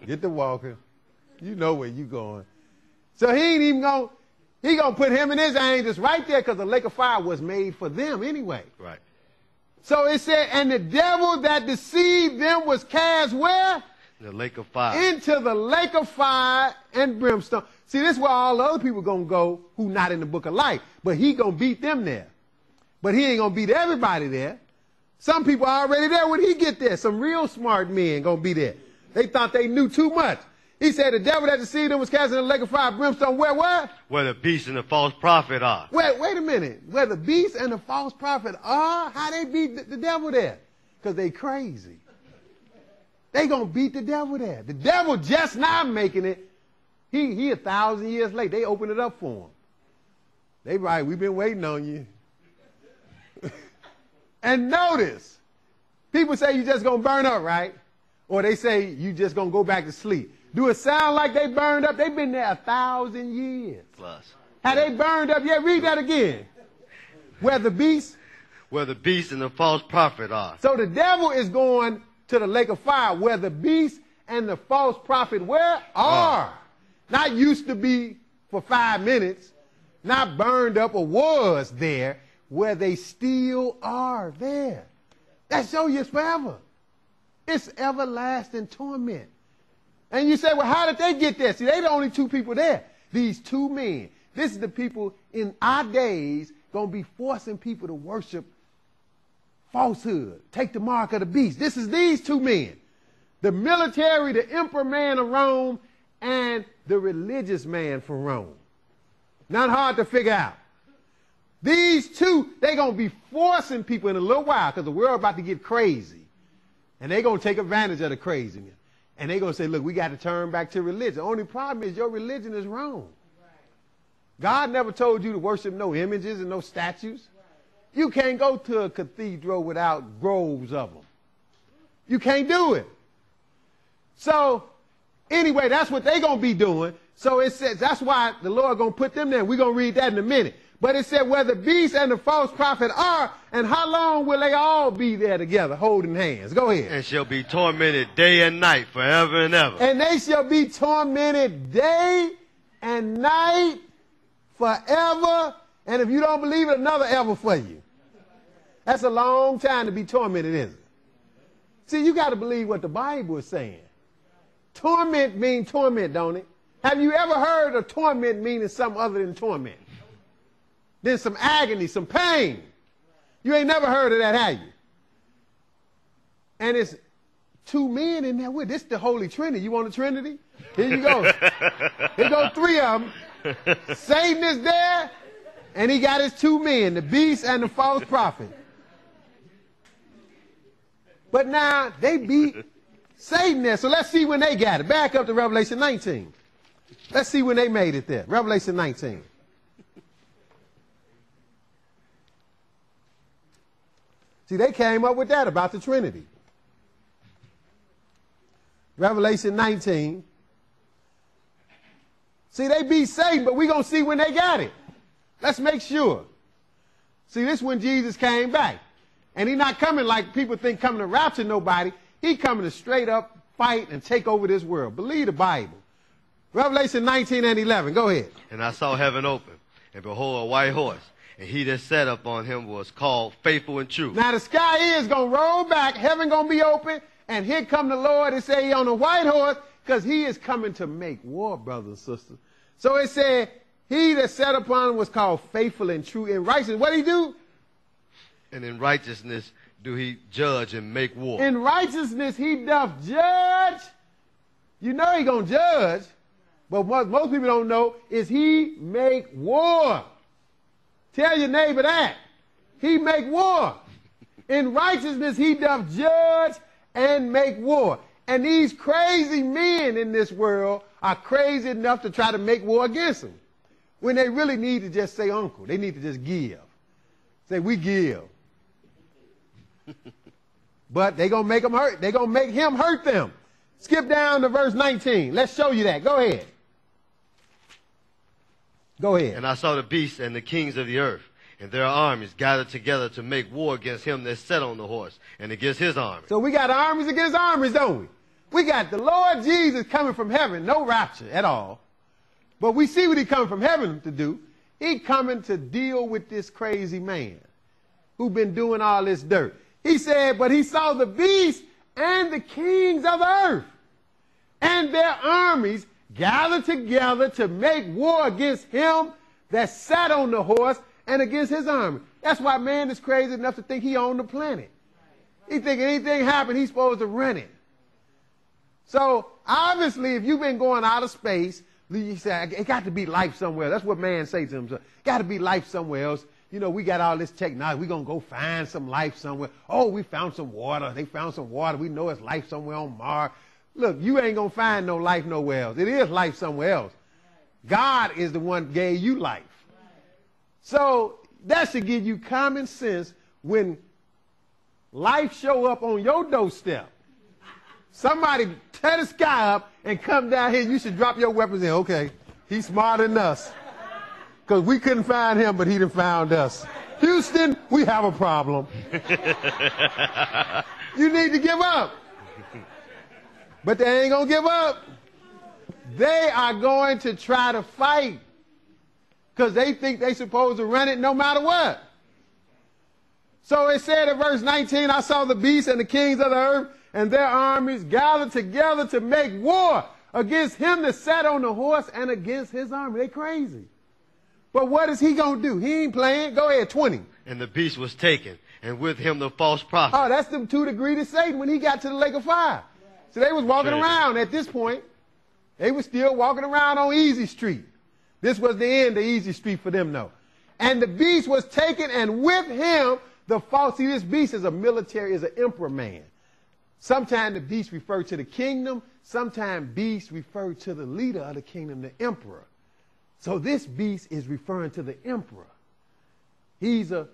Get the walker. You know where you going. So he ain't even going, he going to put him and his angels right there because the lake of fire was made for them anyway. Right. So it said, and the devil that deceived them was cast where? The lake of fire. Into the lake of fire and brimstone. See, this is where all the other people going to go who not in the book of life. But he going to beat them there. But he ain't going to beat everybody there. Some people are already there when he get there. Some real smart men going to be there. They thought they knew too much. He said the devil that deceived them was cast in the lake of fire and brimstone. Where what? Where the beast and the false prophet are. Wait a minute. Where the beast and the false prophet are? How they beat the devil there? Because they crazy. They going to beat the devil there. The devil just not making it. He 1,000 years late. They open it up for him. They right, we've been waiting on you. And notice, people say you just going to burn up, right? Or they say you just going to go back to sleep. Do it sound like they burned up? They've been there 1,000 years. Plus. Have they burned up yet? Read that again. Where the beast? Where the beast and the false prophet are. So the devil is going to the lake of fire where the beast and the false prophet where? Are. Not used to be for 5 minutes. Not burned up or was there. Where they still are there. That shows you it's forever. It's everlasting torment. And you say, well, how did they get there? See, they the only two people there. These two men. This is the people in our days going to be forcing people to worship falsehood. Take the mark of the beast. This is these two men. The military, the emperor man of Rome, and the religious man from Rome. Not hard to figure out. These two, they're going to be forcing people in a little while because the world about to get crazy. And they're going to take advantage of the craziness. And they're going to say, look, we got to turn back to religion. The only problem is your religion is wrong. God never told you to worship no images and no statues. You can't go to a cathedral without groves of them. You can't do it. So, anyway, that's what they're going to be doing. So it says, that's why the Lord going to put them there. We're going to read that in a minute. But it said where the beast and the false prophet are, and how long will they all be there together, holding hands? Go ahead. And shall be tormented day and night forever and ever. And they shall be tormented day and night forever. And if you don't believe it, another ever for you. That's a long time to be tormented, isn't it? See, you got to believe what the Bible is saying. Torment means torment, don't it? Have you ever heard of torment meaning something other than torment? Then some agony, some pain. You ain't never heard of that, have you? And it's two men in there with. This is the Holy Trinity. You want a Trinity? Here you go. Here go three of them. Satan is there, and he got his two men, the beast and the false prophet. But now they beat Satan there. So let's see when they got it. Back up to Revelation 19. Let's see when they made it there. Revelation 19. See, they came up with that about the Trinity. Revelation 19. See, they beat Satan, but we're going to see when they got it. Let's make sure. See, this is when Jesus came back. And he's not coming like people think coming to rapture nobody. He's coming to straight up fight and take over this world. Believe the Bible. Revelation 19 and 11. Go ahead. And I saw heaven open, and behold, a white horse. And he that sat upon him was called Faithful and True. Now the sky is going to roll back, heaven going to be open, and here come the Lord and say he on a white horse, because he is coming to make war, brothers and sisters. So it said, he that sat upon him was called Faithful and True in righteousness. What did he do? And in righteousness do he judge and make war. In righteousness he doth judge. You know he going to judge, but what most people don't know is he make war. Tell your neighbor that. He make war. In righteousness he doth judge and make war. And these crazy men in this world are crazy enough to try to make war against him. When they really need to just say uncle. They need to just give. Say, we give. But they're going to make him hurt. They're going to make him hurt them. Skip down to verse 19. Let's show you that. Go ahead. Go ahead. And I saw the beasts and the kings of the earth, and their armies gathered together to make war against him that sat on the horse, and against his army. So we got armies against armies, don't we? We got the Lord Jesus coming from heaven, no rapture at all. But we see what he coming from heaven to do. He coming to deal with this crazy man who been doing all this dirt. He said, but he saw the beast and the kings of the earth and their armies gathered together to make war against him that sat on the horse and against his army. That's why man is crazy enough to think he owned the planet. He think anything happened, he's supposed to run it. So obviously, if you've been going out of space, you say, it got to be life somewhere. That's what man say to himself. Got to be life somewhere else. You know, we got all this technology. We're going to go find some life somewhere. Oh, we found some water. They found some water. We know it's life somewhere on Mars. Look, you ain't going to find no life nowhere else. It is life somewhere else. God is the one who gave you life. So that should give you common sense when life show up on your doorstep. Somebody tear the sky up and come down here. You should drop your weapons in. Okay, he's smarter than us. Because we couldn't find him, but he done found us. Houston, we have a problem. You need to give up. But they ain't going to give up. They are going to try to fight. Because they think they're supposed to run it no matter what. So it said in verse 19, I saw the beasts and the kings of the earth and their armies gathered together to make war against him that sat on the horse and against his army. They crazy. But what is he going to do? He ain't playing. Go ahead, 20. And the beast was taken, and with him the false prophet. Oh, that's them two degrees of Satan when he got to the lake of fire. So they was walking around at this point. They were still walking around on Easy Street. This was the end of Easy Street for them, though. And the beast was taken, and with him the false. See, this beast is a military, is an emperor man. Sometimes the beast referred to the kingdom. Sometimes beast referred to the leader of the kingdom, the emperor. So this beast is referring to the emperor. He's a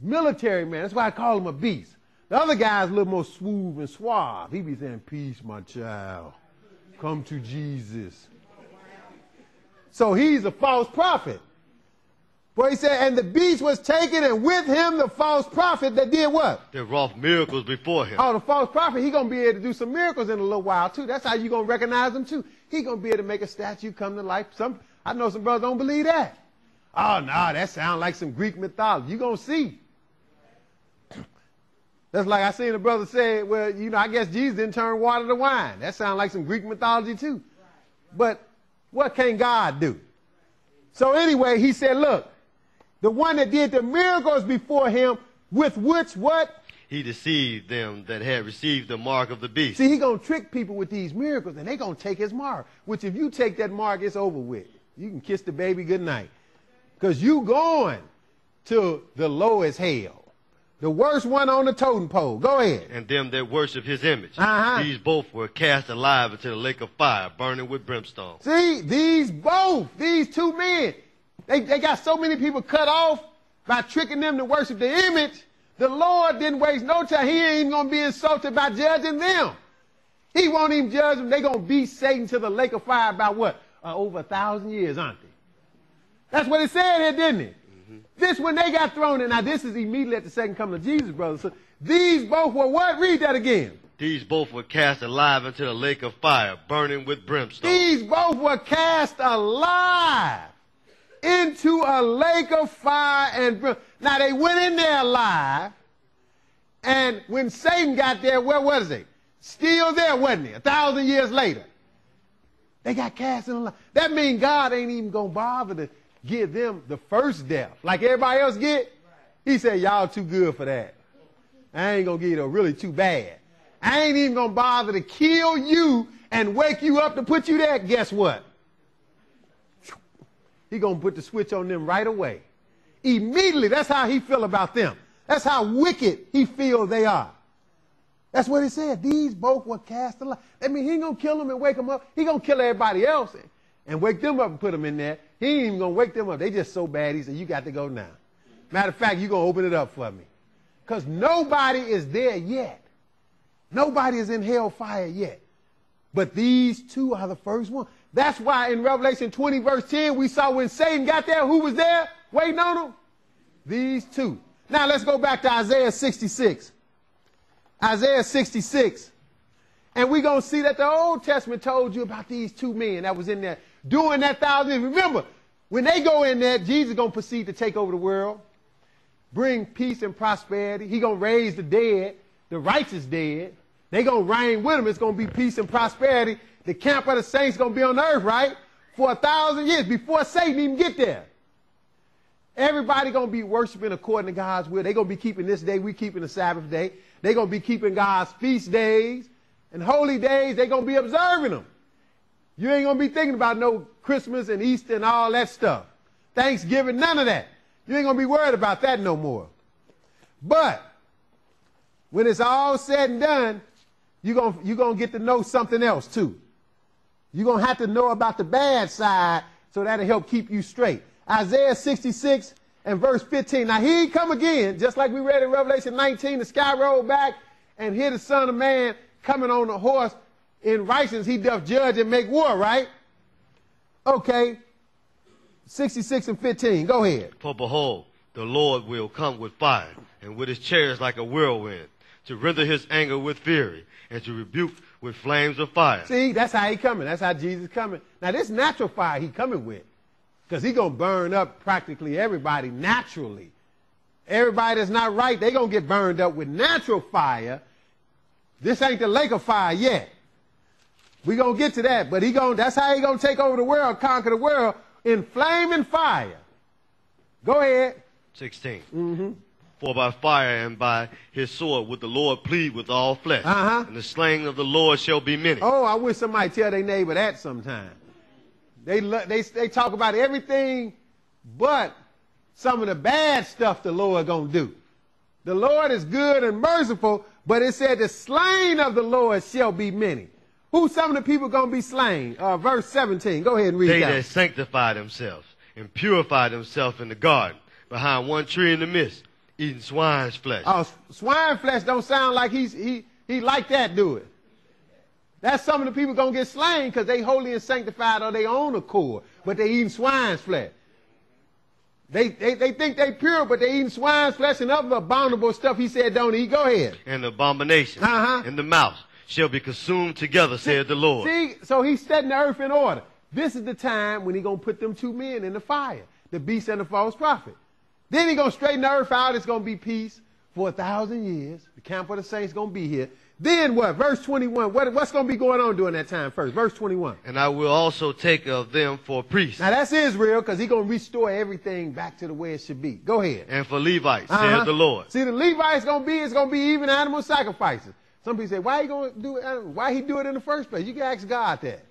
military man. That's why I call him a beast. The other guy's a little more smooth and suave. He be saying, peace, my child. Come to Jesus. So he's a false prophet. Well, he said, and the beast was taken, and with him the false prophet that did what? That wrought miracles before him. Oh, the false prophet, he's going to be able to do some miracles in a little while, too. That's how you're going to recognize him, too. He's going to be able to make a statue come to life. I know some brothers don't believe that. Oh, no, that sounds like some Greek mythology. You're going to see. That's like I seen a brother say, well, you know, I guess Jesus didn't turn water to wine. That sounds like some Greek mythology, too. But what can God do? So anyway, he said, look, the one that did the miracles before him, with which what? He deceived them that had received the mark of the beast. See, he's going to trick people with these miracles, and they're going to take his mark, which if you take that mark, it's over with. You can kiss the baby goodnight. Because you going to the lowest hell. The worst one on the totem pole. Go ahead. And them that worship his image. These both were cast alive into the lake of fire, burning with brimstone. See, these two men, they got so many people cut off by tricking them to worship the image. The Lord didn't waste no time. He ain't even going to be insulted by judging them. He won't even judge them. They're going to beat Satan to the lake of fire about what? Over 1,000 years, aren't they? That's what it said here, didn't it? Mm-hmm. This when they got thrown in. Now, this is immediately at the second coming of Jesus, brothers. So these both were what? Read that again. These both were cast alive into the lake of fire, burning with brimstone. These both were cast alive into a lake of fire and brimstone. Now, they went in there alive, and when Satan got there, where was he? Still there, wasn't he? 1,000 years later. They got cast in alive. That means God ain't even going to bother to give them the first death like everybody else get. He said, y'all too good for that. I ain't going to give you the really too bad. I ain't even going to bother to kill you and wake you up to put you there. Guess what? He going to put the switch on them right away. Immediately, that's how he feel about them. That's how wicked he feel they are. That's what he said. These both were cast alive. I mean, he ain't going to kill them and wake them up. He going to kill everybody else and wake them up and put them in there. He ain't even going to wake them up. They just so bad. He said, you got to go now. Matter of fact, you're going to open it up for me. Because nobody is there yet. Nobody is in hellfire yet. But these two are the first one. That's why in Revelation 20, verse 10, we saw when Satan got there, who was there waiting on him? These two. Now let's go back to Isaiah 66. Isaiah 66. And we're going to see that the Old Testament told you about these two men that was in there doing that 1,000 years. Remember, when they go in there, Jesus is going to proceed to take over the world, bring peace and prosperity. He's going to raise the dead, the righteous dead. They're going to reign with him. It's going to be peace and prosperity. The camp of the saints is going to be on earth, right? For 1,000 years before Satan even get there. Everybody going to be worshiping according to God's will. They're going to be keeping this day. We keeping the Sabbath day. They're going to be keeping God's feast days and holy days. They're going to be observing them. You ain't going to be thinking about no Christmas and Easter and all that stuff. Thanksgiving, none of that. You ain't going to be worried about that no more. But when it's all said and done, you're going to get to know something else too. You're going to have to know about the bad side so that'll help keep you straight. Isaiah 66 and verse 15. Now he come again, just like we read in Revelation 19, the sky rolled back and here the Son of Man coming on a horse in righteousness. He doth judge and make war, right? Okay. 66 and 15. Go ahead. For behold, the Lord will come with fire, and with his chariots like a whirlwind, to render his anger with fury, and to rebuke with flames of fire. See, that's how he coming. That's how Jesus coming. Now this natural fire he coming with, because he going to burn up practically everybody naturally. Everybody that's not right, they going to get burned up with natural fire. This ain't the lake of fire yet. We going to get to that, but that's how he going to take over the world, conquer the world in flaming fire. Go ahead. 16. Mm-hmm. For by fire and by his sword would the Lord plead with all flesh, and the slaying of the Lord shall be many. Oh, I wish somebody tell their neighbor that sometime. They talk about everything but some of the bad stuff the Lord gonna do. The Lord is good and merciful, but it said the slain of the Lord shall be many. Who some of the people gonna be slain? Verse 17. Go ahead and read They that. that sanctify themselves and purify themselves in the garden, behind one tree in the midst, eating swine's flesh. Oh, swine flesh don't sound like he like that, do it? That's some of the people going to get slain because they holy and sanctified on their own accord, but they eating swine's flesh. They think they pure, but they eating swine's flesh and other abominable stuff he said don't eat. Go ahead. And the abomination in the mouth shall be consumed together, saith the Lord. See, so he's setting the earth in order. This is the time when he's going to put them two men in the fire, the beast and the false prophet. Then he's going to straighten the earth out. It's going to be peace for 1,000 years. The camp of the saints is going to be here. Then what? Verse 21. What's going to be going on during that time first? Verse 21. And I will also take of them for priests. Now that's Israel because he's going to restore everything back to the way it should be. Go ahead. And for Levites, saith the Lord. See, the Levites it's going to be even animal sacrifices. Some people say, why he going to do it? Why he do it in the first place? You can ask God that.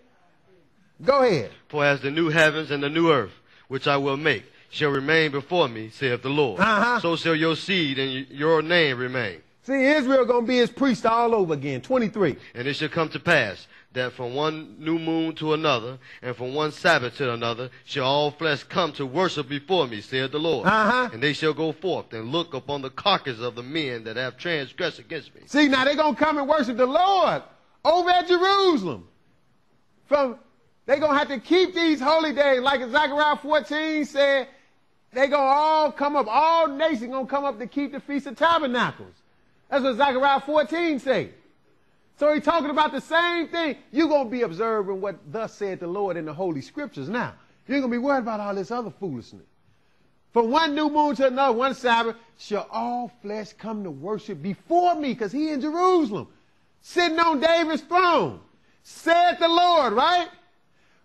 Go ahead. For as the new heavens and the new earth, which I will make, shall remain before me, saith the Lord. So shall your seed and your name remain. See, Israel going to be his priest all over again. 23. And it shall come to pass that from one new moon to another, and from one Sabbath to another, shall all flesh come to worship before me, saith the Lord. And they shall go forth and look upon the carcass of the men that have transgressed against me. See, now they're going to come and worship the Lord over at Jerusalem. They're going to have to keep these holy days. Like Zechariah 14 said, they're going to all come up, all nations going to come up to keep the Feast of Tabernacles. That's what Zechariah 14 says. So he's talking about the same thing. You're going to be observing what thus said the Lord in the Holy Scriptures now. You ain't going to be worried about all this other foolishness. From one new moon to another, one Sabbath, shall all flesh come to worship before me, because he in Jerusalem, sitting on David's throne, said the Lord, right?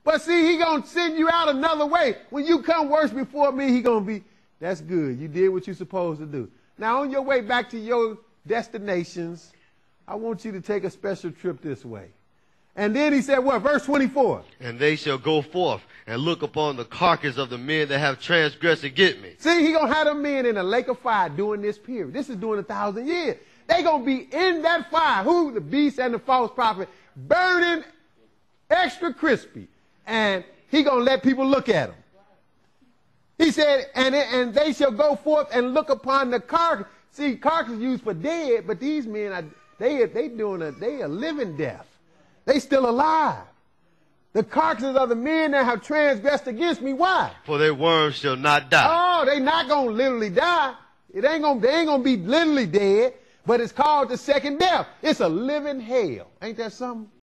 But see, he going to send you out another way. When you come worship before me, he going to be, that's good. You did what you're supposed to do. Now, on your way back to your destinations, I want you to take a special trip this way. And then he said what? Verse 24. And they shall go forth and look upon the carcass of the men that have transgressed against me. See, he going to have them men in a lake of fire during this period. This is during 1,000 years. They going to be in that fire. Who? The beast and the false prophet, burning extra crispy. And he going to let people look at them. He said, and they shall go forth and look upon the carcass. See, carcass is used for dead, but these men, they are living death. They still alive. The carcasses of the men that have transgressed against me. Why? For their worms shall not die. Oh, they not going to literally die. They ain't going to be literally dead, but it's called the second death. It's a living hell. Ain't that something?